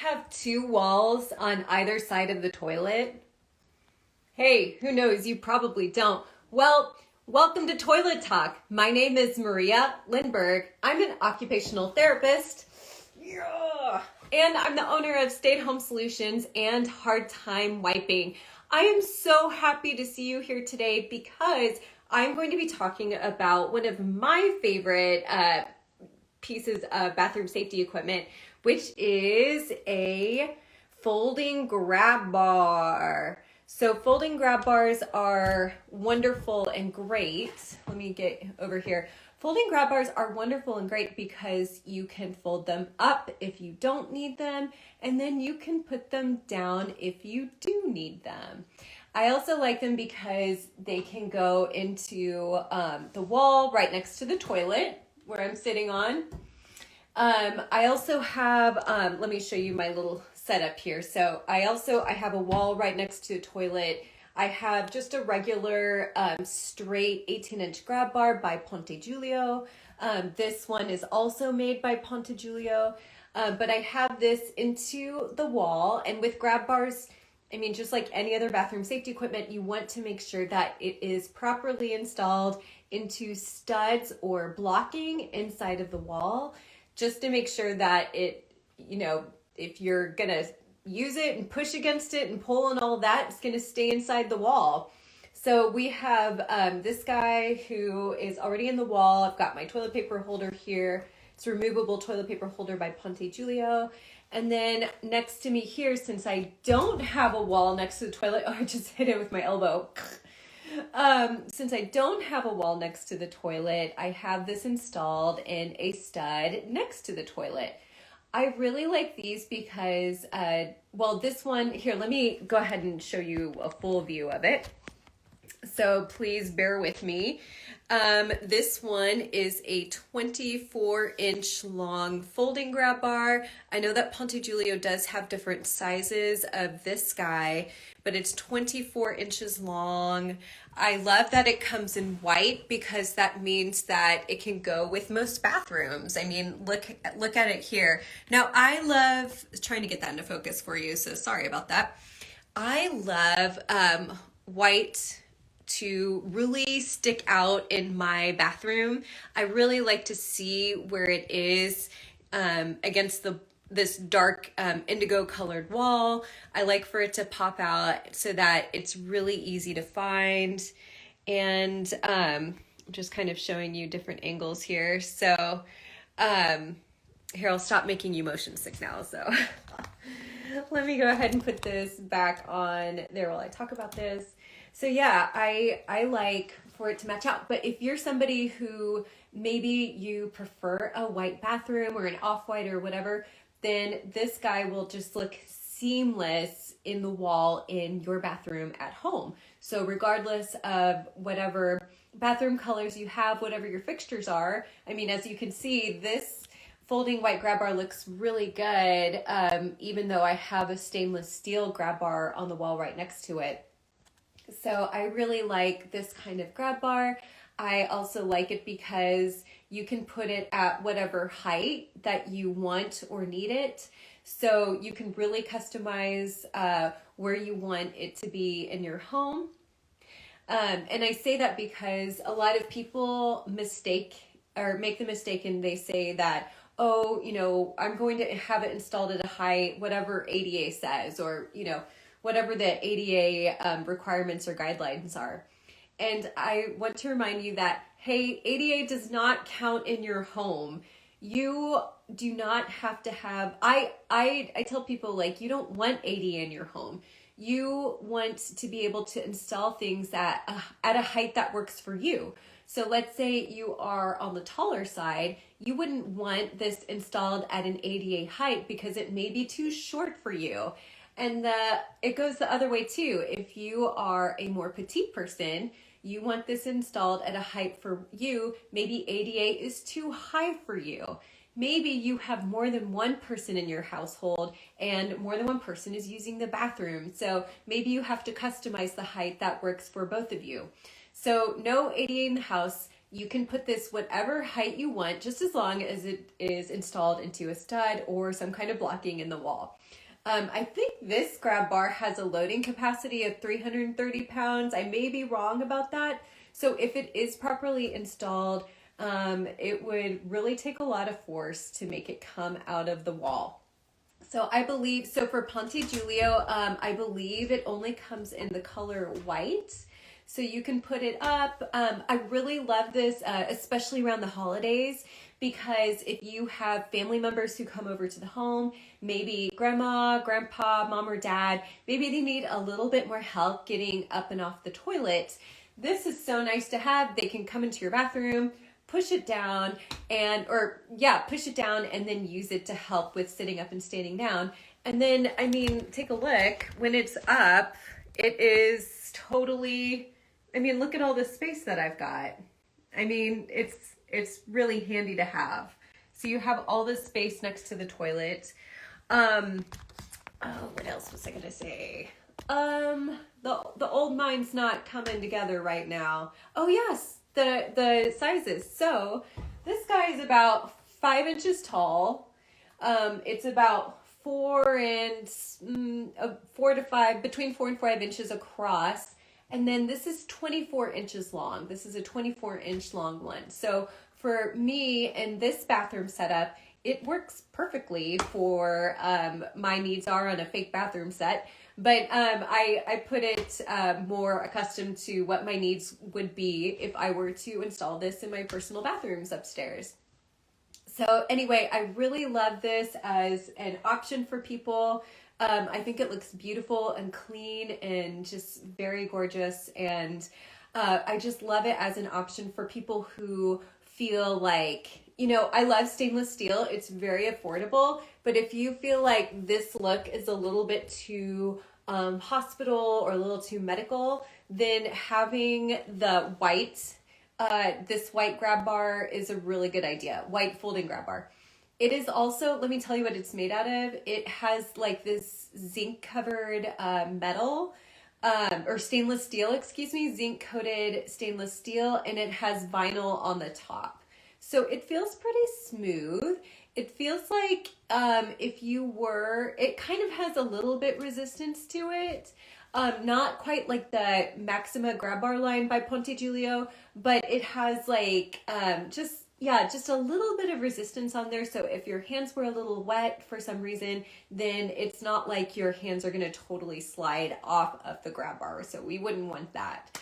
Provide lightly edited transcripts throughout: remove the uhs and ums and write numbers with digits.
have two walls on either side of the toilet? Hey, who knows? You probably don't. Well, welcome to Toilet Talk. My name is Maria Lindbergh. I'm an occupational therapist. Yeah. And I'm the owner of Stay at Home Solutions and Hard Time Wiping. I am so happy to see you here today because I'm going to be talking about one of my favorite pieces of bathroom safety equipment, which is a folding grab bar. So folding grab bars are wonderful and great. Let me get over here. Folding grab bars are wonderful and great because you can fold them up if you don't need them, and then you can put them down if you do need them. I also like them because they can go into the wall right next to the toilet where I'm sitting on. I also have, let me show you my little setup here. So I have a wall right next to the toilet. I have just a regular straight 18-inch grab bar by Ponte Giulio. This one is also made by Ponte Giulio, but I have this into the wall. And with grab bars, I mean, just like any other bathroom safety equipment, you want to make sure that it is properly installed into studs or blocking inside of the wall, just to make sure that it, you know, if you're gonna use it and push against it and pull and all of that, it's gonna stay inside the wall. So we have this guy who is already in the wall. I've got my toilet paper holder here. It's a removable toilet paper holder by Ponte Giulio. And then next to me here, since I don't have a wall next to the toilet, I just hit it with my elbow. Since I don't have a wall next to the toilet, I have this installed in a stud next to the toilet. I really like these because, well, this one here, let me go ahead and show you a full view of it. So please bear with me. This one is a 24-inch long folding grab bar. I know that Ponte Giulio does have different sizes of this guy, but it's 24 inches long. I love that it comes in white because that means that it can go with most bathrooms. I mean, look at it here. Now, I love trying to get that into focus for you, so sorry about that. I love white to really stick out in my bathroom. I really like to see where it is against this dark indigo colored wall. I like for it to pop out so that it's really easy to find. And I'm just kind of showing you different angles here. So here, I'll stop making you motion sick now. So let me go ahead and put this back on there while I talk about this. So yeah, I like for it to match out. But if you're somebody who maybe you prefer a white bathroom or an off-white or whatever, then this guy will just look seamless in the wall in your bathroom at home. So regardless of whatever bathroom colors you have, whatever your fixtures are, I mean, as you can see, this folding white grab bar looks really good, even though I have a stainless steel grab bar on the wall right next to it. So I really like this kind of grab bar. I also like it because you can put it at whatever height that you want or need it. So you can really customize where you want it to be in your home. And I say that because a lot of people make the mistake and they say that, oh, you know, I'm going to have it installed at a height, whatever ADA says, or, you know, whatever the ADA requirements or guidelines are. And I want to remind you that, hey, ADA does not count in your home. You do not have to have, I tell people, like, you don't want ADA in your home. You want to be able to install things at a height that works for you. So let's say you are on the taller side, you wouldn't want this installed at an ADA height because it may be too short for you. And it goes the other way too. If you are a more petite person, you want this installed at a height for you. Maybe ADA is too high for you. Maybe you have more than one person in your household and more than one person is using the bathroom. So maybe you have to customize the height that works for both of you. So no ADA in the house. You can put this whatever height you want, just as long as it is installed into a stud or some kind of blocking in the wall. I think this grab bar has a loading capacity of 330 pounds. I may be wrong about that. So if it is properly installed, it would really take a lot of force to make it come out of the wall. So I believe, so for Ponte Giulio, I believe it only comes in the color white. So you can put it up. I really love this, especially around the holidays, because if you have family members who come over to the home, maybe grandma, grandpa, mom or dad, maybe they need a little bit more help getting up and off the toilet. This is so nice to have. They can come into your bathroom, push it down push it down and then use it to help with sitting up and standing down. And then, I mean, take a look. When it's up, it is totally, I mean, look at all the space that I've got. I mean, it's really handy to have. So you have all this space next to the toilet. What else was I gonna say? The old mind's not coming together right now. Oh yes, the sizes. So this guy is about 5 inches tall. It's about 4 to 5, between 4 and 5 inches across. And then this is 24 inches long. This is a 24-inch long one. So for me and this bathroom setup, it works perfectly for my needs are on a fake bathroom set. But I put it more accustomed to what my needs would be if I were to install this in my personal bathrooms upstairs. So anyway, I really love this as an option for people. I think it looks beautiful and clean and just very gorgeous. And I just love it as an option for people who feel like, you know, I love stainless steel. It's very affordable. But if you feel like this look is a little bit too hospital or a little too medical, then having the white, this white grab bar is a really good idea. White folding grab bar. It is also, let me tell you what it's made out of. It has like this zinc covered metal, or stainless steel, excuse me, zinc coated stainless steel, and it has vinyl on the top. So it feels pretty smooth. It feels like it kind of has a little bit resistance to it. Not quite like the Maxima grab bar line by Ponte Giulio, but it has like, just a little bit of resistance on there. So if your hands were a little wet for some reason, then it's not like your hands are going to totally slide off of the grab bar. So we wouldn't want that.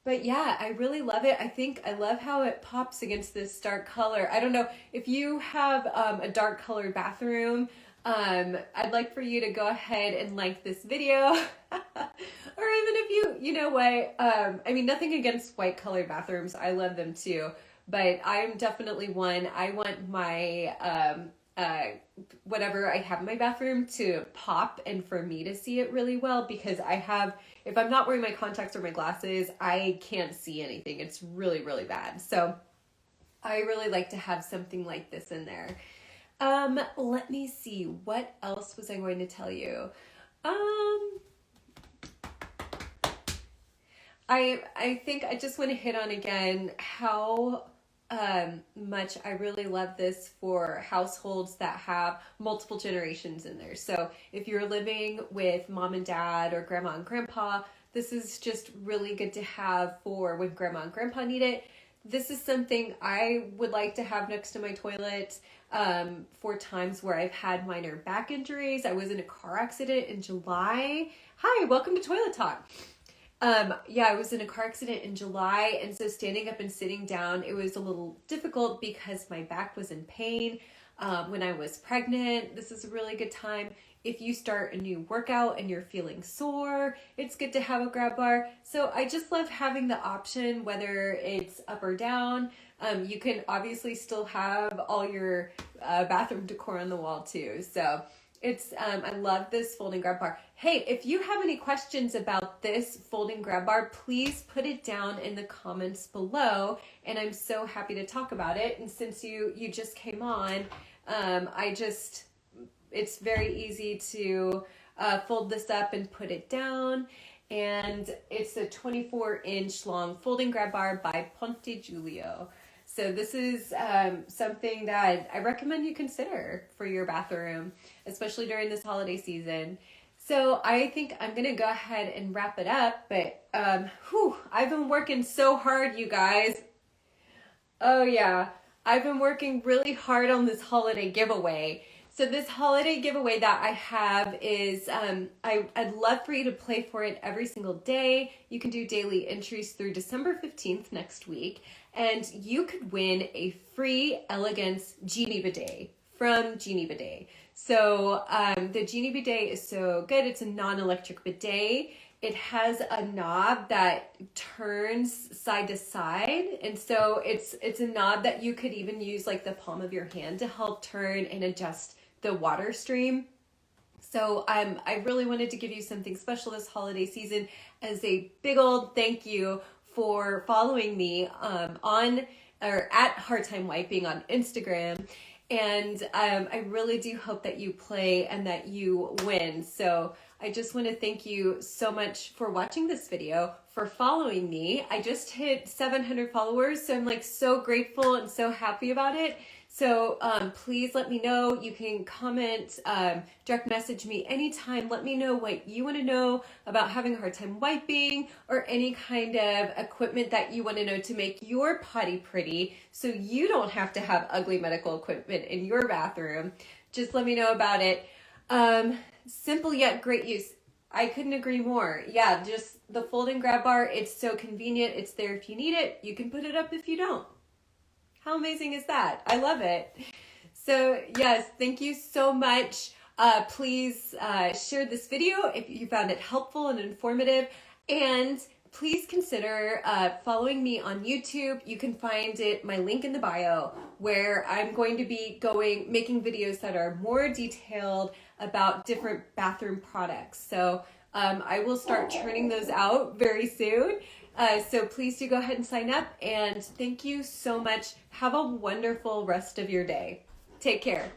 But yeah, I really love it. I love how it pops against this dark color. I don't know if you have a dark colored bathroom. I'd like for you to go ahead and like this video, or even if you know what, I mean, nothing against white colored bathrooms. I love them too, but I'm definitely one. I want my, whatever I have in my bathroom to pop and for me to see it really well, because if I'm not wearing my contacts or my glasses, I can't see anything. It's really, really bad. So I really like to have something like this in there. Let me see. What else was I going to tell you? I think I just want to hit on again how much I really love this for households that have multiple generations in there. So if you're living with mom and dad or grandma and grandpa, this is just really good to have for when grandma and grandpa need it. This is something I would like to have next to my toilet for times where I've had minor back injuries. I was in a car accident in July. Hi, welcome to Toilet Talk. I was in a car accident in July, and so standing up and sitting down, it was a little difficult because my back was in pain. When I was pregnant, this is a really good time. If you start a new workout and you're feeling sore, it's good to have a grab bar. So I just love having the option, whether it's up or down. You can obviously still have all your bathroom decor on the wall too. So it's, I love this folding grab bar. Hey, if you have any questions about this folding grab bar, please put it down in the comments below, and I'm so happy to talk about it. And since you just came on, it's very easy to fold this up and put it down. and it's a 24-inch long folding grab bar by Ponte Giulio. So this is something that I recommend you consider for your bathroom, especially during this holiday season. So I think I'm going to go ahead and wrap it up, but I've been working so hard, you guys. Oh yeah, I've been working really hard on this holiday giveaway. So this holiday giveaway that I have is, I'd love for you to play for it every single day. You can do daily entries through December 15th next week, and you could win a free Elegance Genie Bidet from Genie Bidet. So the Genie Bidet is so good. It's a non-electric bidet. It has a knob that turns side to side, and so it's a knob that you could even use like the palm of your hand to help turn and adjust the water stream. So I really wanted to give you something special this holiday season as a big old thank you for following me on or at Hard Time Wiping on Instagram. And I really do hope that you play and that you win. So I just want to thank you so much for watching this video, for following me. I just hit 700 followers, so I'm like so grateful and so happy about it. So please let me know. You can comment, direct message me anytime. Let me know what you want to know about having a hard time wiping or any kind of equipment that you want to know to make your potty pretty so you don't have to have ugly medical equipment in your bathroom. Just let me know about it. Simple yet great use. I couldn't agree more. Yeah, just the fold and grab bar. It's so convenient. It's there if you need it. You can put it up if you don't. How amazing is that? I love it. So yes, thank you so much. Please share this video if you found it helpful and informative. And please consider following me on YouTube. You can find my link in the bio, where I'm going to be making videos that are more detailed about different bathroom products. So I will start churning those out very soon. So please do go ahead and sign up, and thank you so much. Have a wonderful rest of your day. Take care.